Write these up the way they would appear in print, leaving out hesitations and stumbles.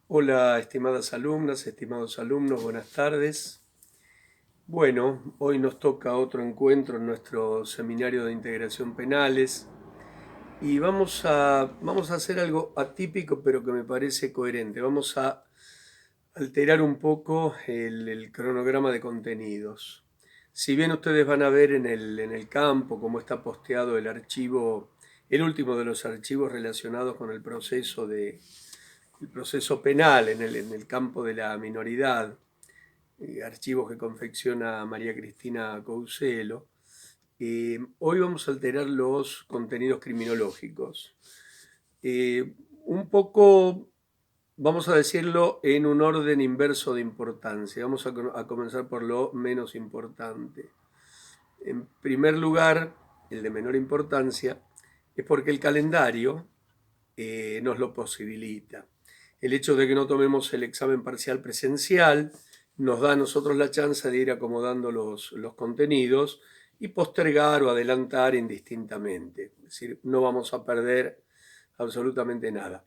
Hola, estimadas alumnas, estimados alumnos, buenas tardes. Bueno, hoy nos toca otro encuentro en nuestro seminario de integración penales y vamos a hacer algo atípico pero que me parece coherente. Vamos a alterar un poco el cronograma de contenidos. Si bien ustedes van a ver en el campo cómo está posteado el archivo, el último de los archivos relacionados con el proceso penal en el campo de la minoridad, archivos que confecciona María Cristina Couselo. Hoy vamos a alterar los contenidos criminológicos. Un poco, vamos a decirlo, en un orden inverso de importancia. Vamos a comenzar por lo menos importante. En primer lugar, el de menor importancia, es porque el calendario nos lo posibilita. El hecho de que no tomemos el examen parcial presencial nos da a nosotros la chance de ir acomodando los contenidos y postergar o adelantar indistintamente. Es decir, no vamos a perder absolutamente nada.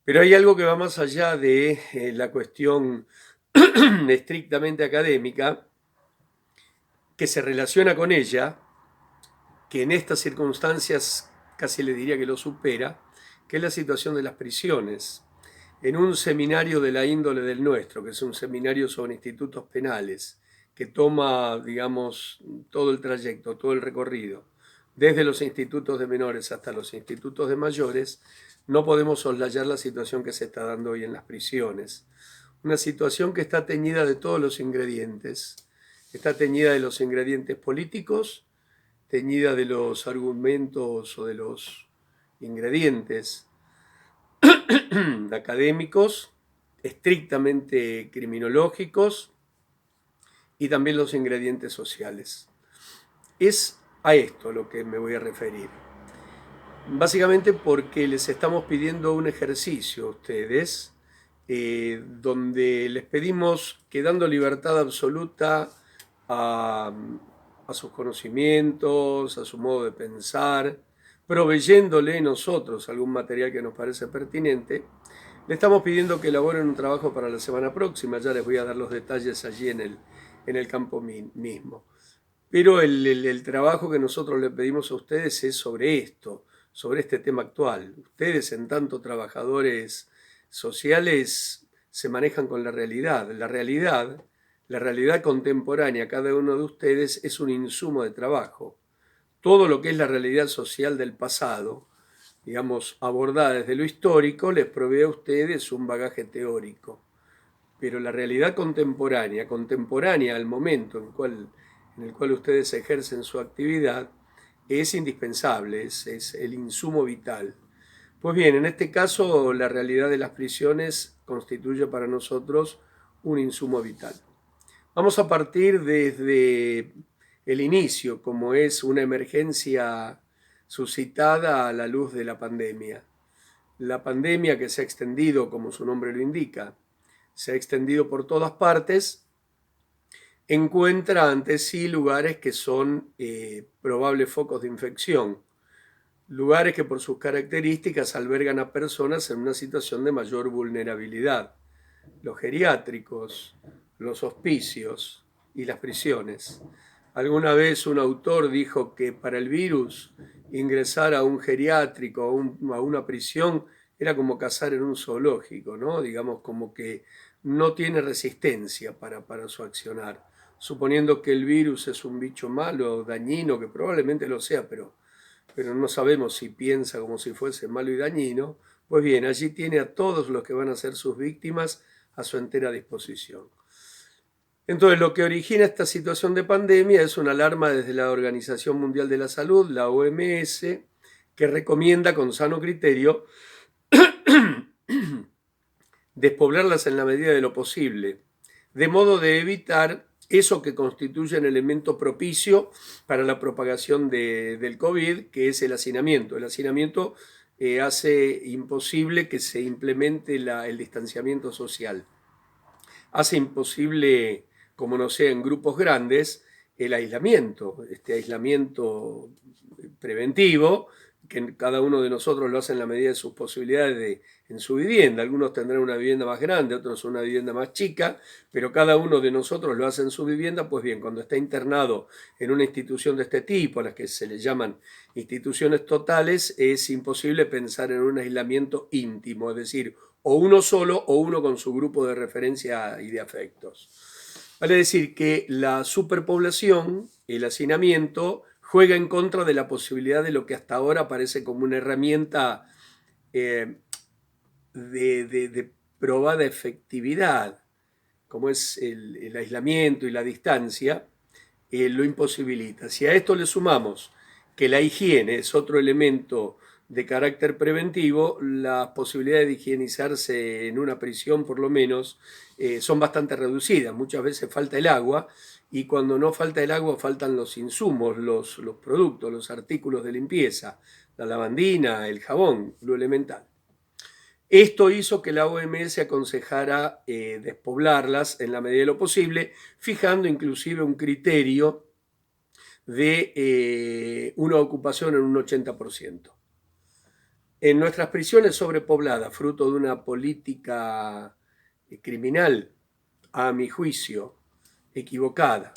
Pero hay algo que va más allá de la cuestión estrictamente académica, que se relaciona con ella, que en estas circunstancias casi le diría que lo supera, que es la situación de las prisiones. En un seminario de la índole del nuestro, que es un seminario sobre institutos penales, que toma, digamos, todo el trayecto, todo el recorrido, desde los institutos de menores hasta los institutos de mayores, no podemos soslayar la situación que se está dando hoy en las prisiones. Una situación que está teñida de todos los ingredientes. Está teñida de los ingredientes políticos, teñida de los argumentos o de los ingredientes académicos, estrictamente criminológicos y también los ingredientes sociales. Es a esto lo que me voy a referir. Básicamente porque les estamos pidiendo un ejercicio a ustedes, donde les pedimos que dando libertad absoluta a, a sus conocimientos, a su modo de pensar, proveyéndole nosotros algún material que nos parece pertinente, le estamos pidiendo que elaboren un trabajo para la semana próxima. Ya les voy a dar los detalles allí en el campo mismo. Pero el trabajo que nosotros le pedimos a ustedes es sobre esto, sobre este tema actual. Ustedes, en tanto trabajadores sociales, se manejan con la realidad. La realidad contemporánea, cada uno de ustedes es un insumo de trabajo. Todo lo que es la realidad social del pasado, digamos, abordada desde lo histórico, les provee a ustedes un bagaje teórico. Pero la realidad contemporánea al momento en el cual ustedes ejercen su actividad, es indispensable, es el insumo vital. Pues bien, en este caso la realidad de las prisiones constituye para nosotros un insumo vital. Vamos a partir desde el inicio, como es una emergencia suscitada a la luz de la pandemia. La pandemia, que se ha extendido, como su nombre lo indica, se ha extendido por todas partes, encuentra ante sí lugares que son probables focos de infección, lugares que por sus características albergan a personas en una situación de mayor vulnerabilidad: los geriátricos, los hospicios y las prisiones. Alguna vez un autor dijo que para el virus ingresar a un geriátrico, a una prisión, era como cazar en un zoológico, ¿no? Digamos, como que no tiene resistencia para su accionar. Suponiendo que el virus es un bicho malo, dañino, que probablemente lo sea, pero no sabemos si piensa como si fuese malo y dañino. Pues bien, allí tiene a todos los que van a ser sus víctimas a su entera disposición. Entonces, lo que origina esta situación de pandemia es una alarma desde la Organización Mundial de la Salud, la OMS, que recomienda con sano criterio despoblarlas en la medida de lo posible, de modo de evitar eso que constituye un elemento propicio para la propagación del COVID, que es el hacinamiento. El hacinamiento hace imposible que se implemente el distanciamiento social. Hace imposible, como no sea en grupos grandes, el aislamiento, este aislamiento preventivo, que cada uno de nosotros lo hace en la medida de sus posibilidades en su vivienda. Algunos tendrán una vivienda más grande, otros una vivienda más chica, pero cada uno de nosotros lo hace en su vivienda. Pues bien, cuando está internado en una institución de este tipo, a las que se le llaman instituciones totales, es imposible pensar en un aislamiento íntimo, es decir, o uno solo o uno con su grupo de referencia y de afectos. Vale decir que la superpoblación, el hacinamiento, juega en contra de la posibilidad de lo que hasta ahora parece como una herramienta eh, de probada efectividad, como es el aislamiento y la distancia, lo imposibilita. Si a esto le sumamos que la higiene es otro elemento de carácter preventivo, las posibilidades de higienizarse en una prisión, por lo menos, son bastante reducidas. Muchas veces falta el agua, y cuando no falta el agua faltan los insumos, los productos, los artículos de limpieza, la lavandina, el jabón, lo elemental. Esto hizo que la OMS aconsejara despoblarlas en la medida de lo posible, fijando inclusive un criterio de una ocupación en un 80%. En nuestras prisiones sobrepobladas, fruto de una política criminal, a mi juicio, equivocada,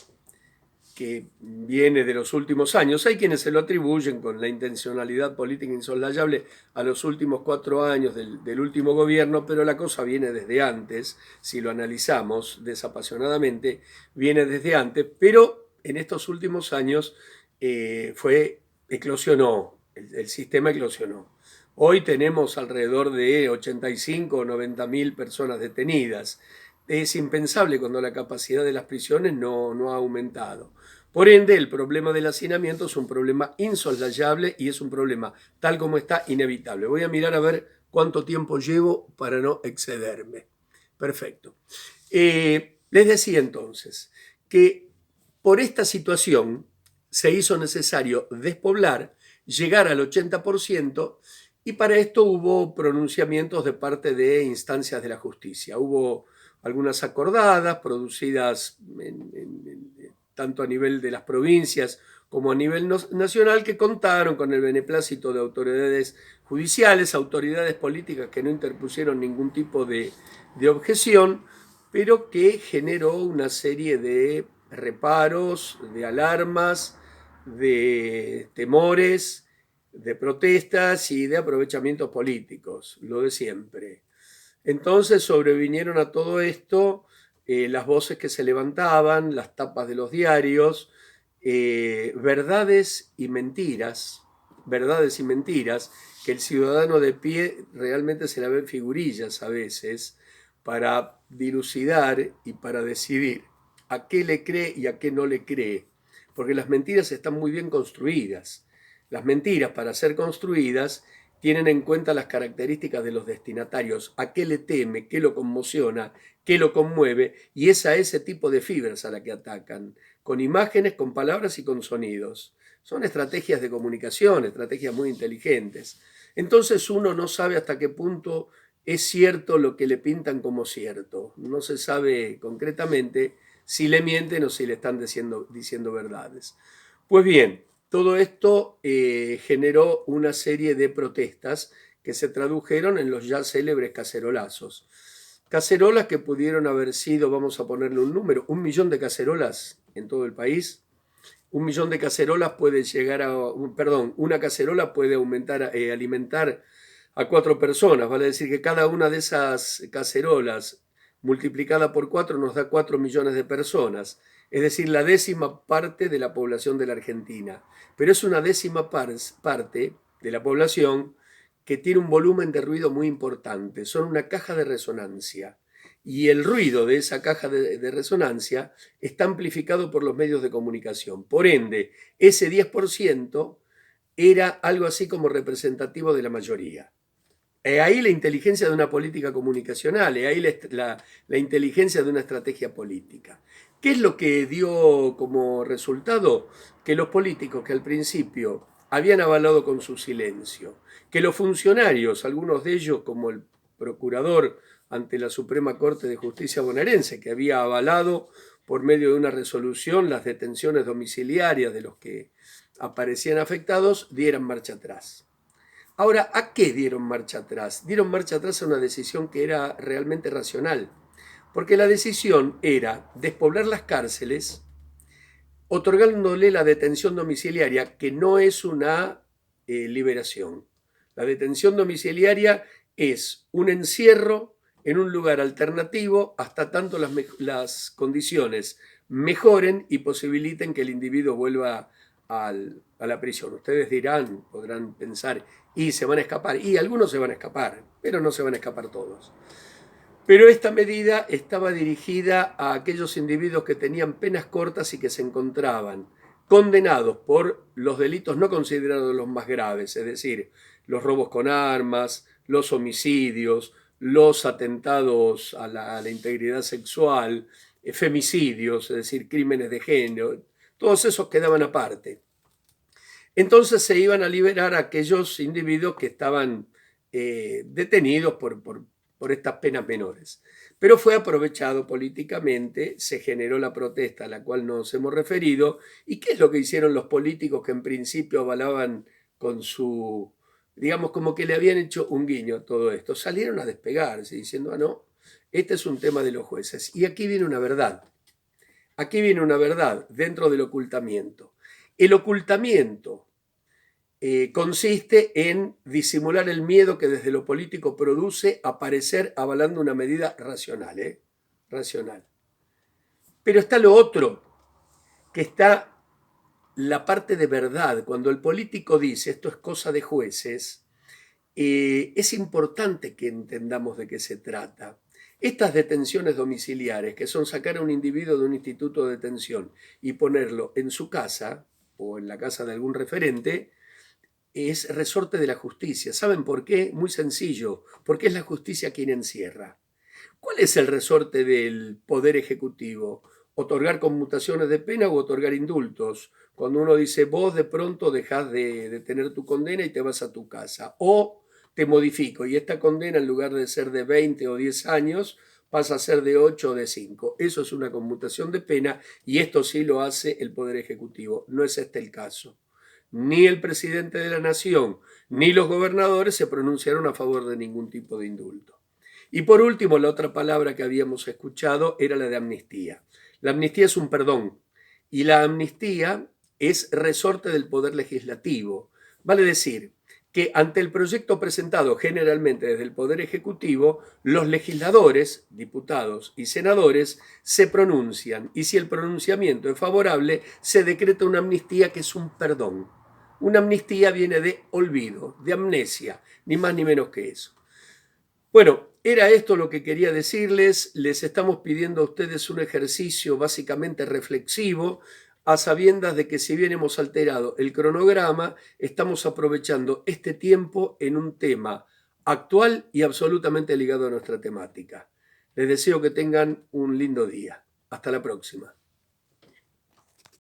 que viene de los últimos años. Hay quienes se lo atribuyen con la intencionalidad política insoslayable a los últimos 4 años del último gobierno, pero la cosa viene desde antes, si lo analizamos desapasionadamente, viene desde antes, pero en estos últimos años eclosionó, el sistema eclosionó. Hoy tenemos alrededor de 85 o 90 mil personas detenidas. Es impensable cuando la capacidad de las prisiones no ha aumentado. Por ende, el problema del hacinamiento es un problema insoslayable y es un problema, tal como está, inevitable. Voy a mirar a ver cuánto tiempo llevo para no excederme. Perfecto. Les decía entonces que por esta situación se hizo necesario despoblar, llegar al 80%, y para esto hubo pronunciamientos de parte de instancias de la justicia. Hubo algunas acordadas, producidas tanto a nivel de las provincias como a nivel nacional, que contaron con el beneplácito de autoridades judiciales, autoridades políticas que no interpusieron ningún tipo de objeción, pero que generó una serie de reparos, de alarmas, de temores, de protestas y de aprovechamientos políticos, lo de siempre. Entonces sobrevinieron a todo esto las voces que se levantaban, las tapas de los diarios, verdades y mentiras, que el ciudadano de pie realmente se la ve en figurillas a veces, para dilucidar y para decidir a qué le cree y a qué no le cree, porque las mentiras están muy bien construidas. Las mentiras, para ser construidas, tienen en cuenta las características de los destinatarios, a qué le teme, qué lo conmociona, qué lo conmueve, y es a ese tipo de fibras a la que atacan, con imágenes, con palabras y con sonidos. Son estrategias de comunicación, estrategias muy inteligentes. Entonces uno no sabe hasta qué punto es cierto lo que le pintan como cierto. No se sabe concretamente si le mienten o si le están diciendo verdades. Pues bien, todo esto generó una serie de protestas que se tradujeron en los ya célebres cacerolazos. Cacerolas que pudieron haber sido, vamos a ponerle un número, 1.000.000 de cacerolas en todo el país. 1.000.000 de cacerolas puede llegar a, perdón, una cacerola puede alimentar a 4 personas. Vale decir que cada una de esas cacerolas multiplicada por 4 nos da 4 millones de personas. Es decir, la 10ª parte de la población de la Argentina. Pero es una 10ª parte de la población que tiene un volumen de ruido muy importante. Son una caja de resonancia. Y el ruido de esa caja de resonancia está amplificado por los medios de comunicación. Por ende, ese 10% era algo así como representativo de la mayoría. Ahí la inteligencia de una política comunicacional, ahí la inteligencia de una estrategia política. ¿Qué es lo que dio como resultado? Que los políticos que al principio habían avalado con su silencio, que los funcionarios, algunos de ellos como el procurador ante la Suprema Corte de Justicia bonaerense, que había avalado por medio de una resolución las detenciones domiciliarias de los que aparecían afectados, dieran marcha atrás. Ahora, ¿a qué dieron marcha atrás? Dieron marcha atrás a una decisión que era realmente racional, porque la decisión era despoblar las cárceles, otorgándole la detención domiciliaria, que no es una liberación. La detención domiciliaria es un encierro en un lugar alternativo hasta tanto las condiciones mejoren y posibiliten que el individuo vuelva a la prisión. Ustedes dirán, podrán pensar, y se van a escapar, y algunos se van a escapar, pero no se van a escapar todos. Pero esta medida estaba dirigida a aquellos individuos que tenían penas cortas y que se encontraban condenados por los delitos no considerados los más graves, es decir, los robos con armas, los homicidios, los atentados a la integridad sexual, femicidios, es decir, crímenes de género, todos esos quedaban aparte. Entonces se iban a liberar a aquellos individuos que estaban detenidos por estas penas menores. Pero fue aprovechado políticamente, se generó la protesta a la cual nos hemos referido. ¿Y qué es lo que hicieron los políticos que en principio avalaban con su, digamos, como que le habían hecho un guiño a todo esto? Salieron a despegarse diciendo, ah, no, este es un tema de los jueces. Y aquí viene una verdad. Aquí viene una verdad dentro del ocultamiento. El ocultamiento consiste en disimular el miedo que desde lo político produce aparecer avalando una medida racional, racional. Pero está lo otro, que está la parte de verdad. Cuando el político dice esto es cosa de jueces, es importante que entendamos de qué se trata. Estas detenciones domiciliares, que son sacar a un individuo de un instituto de detención y ponerlo en su casa o en la casa de algún referente, es resorte de la justicia. ¿Saben por qué? Muy sencillo, porque es la justicia quien encierra. ¿Cuál es el resorte del Poder Ejecutivo? ¿Otorgar conmutaciones de pena o otorgar indultos? Cuando uno dice, vos de pronto dejás de tener tu condena y te vas a tu casa. O te modifico y esta condena en lugar de ser de 20 o 10 años pasa a ser de 8 o de 5. Eso es una conmutación de pena y esto sí lo hace el Poder Ejecutivo. No es este el caso. Ni el presidente de la nación ni los gobernadores se pronunciaron a favor de ningún tipo de indulto. Y por último, la otra palabra que habíamos escuchado era la de amnistía. La amnistía es un perdón y la amnistía es resorte del poder legislativo. Vale decir que ante el proyecto presentado generalmente desde el Poder Ejecutivo, los legisladores, diputados y senadores se pronuncian y si el pronunciamiento es favorable, se decreta una amnistía que es un perdón. Una amnistía viene de olvido, de amnesia, ni más ni menos que eso. Bueno, era esto lo que quería decirles. Les estamos pidiendo a ustedes un ejercicio básicamente reflexivo, a sabiendas de que si bien hemos alterado el cronograma, estamos aprovechando este tiempo en un tema actual y absolutamente ligado a nuestra temática. Les deseo que tengan un lindo día. Hasta la próxima.